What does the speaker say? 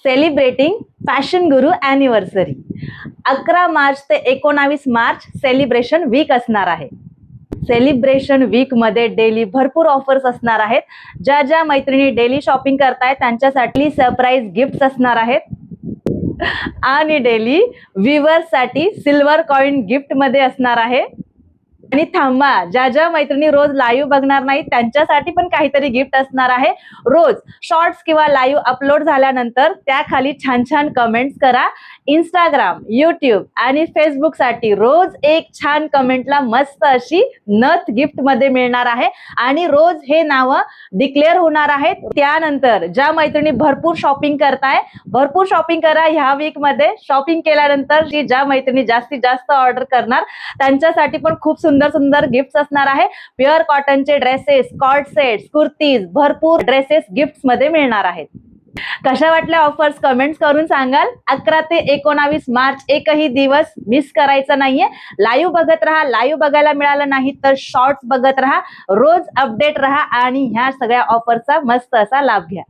Celebrating fashion गुरु anniversary. 11 March ते 19 March celebration weak असणार आहे. सेलिब्रेशन वीक मध्ये डेली भरपूर ऑफर्स असणार आहेत. ज्या ज्या मैत्रिणी डेली शॉपिंग करतायत त्यांच्यासाठी सरप्राईज गिफ्ट्स असणार आहेत आणि डेली व्ह्यूअर्स साठी सिल्वर कॉइन गिफ्ट मध्ये असणार आहे. आणि थांबा, ज्या ज्या मैत्रिणी रोज लाईव्ह बघणार नाही त्यांच्यासाठी पण काहीतरी गिफ्ट असणार आहे. रोज शॉर्ट्स किंवा लाईव्ह अपलोड झाल्यानंतर त्या खाली छान छान कमेंट्स करा. इंस्टाग्राम, युट्यूब आणि फेसबुक साठी रोज एक छान कमेंटला मस्त अशी नथ गिफ्ट मध्ये मिळणार आहे आणि रोज हे नाव डिक्लेअर होणार आहेत. त्यानंतर ज्या मैत्रिणी भरपूर शॉपिंग करताय, भरपूर शॉपिंग करा ह्या वीक मध्ये. शॉपिंग केल्यानंतर ज्या मैत्रिणी जास्तीत जास्त ऑर्डर करणार त्यांच्यासाठी पण खूप सुंदर सुंदर गिफ्ट्स असणार आहे. प्युअर कॉटनचे ड्रेसेस, कॉर्ड सेट्स, कुर्तीज, भरपूर ड्रेसेस गिफ्ट्स मध्ये मिळणार आहेत. कशा वाटल्या ऑफर्स कमेंट्स करून सांगाल. 11 ते 19 मार्च एकही दिवस मिस करायचा नाहीये. लाईव्ह बघत राहा. लाईव्ह बघायला मिळालं नाही तर शॉर्ट्स बघत राहा. रोज अपडेट राहा आणि ह्या सगळ्या ऑफरचा मस्त असा लाभ घ्या.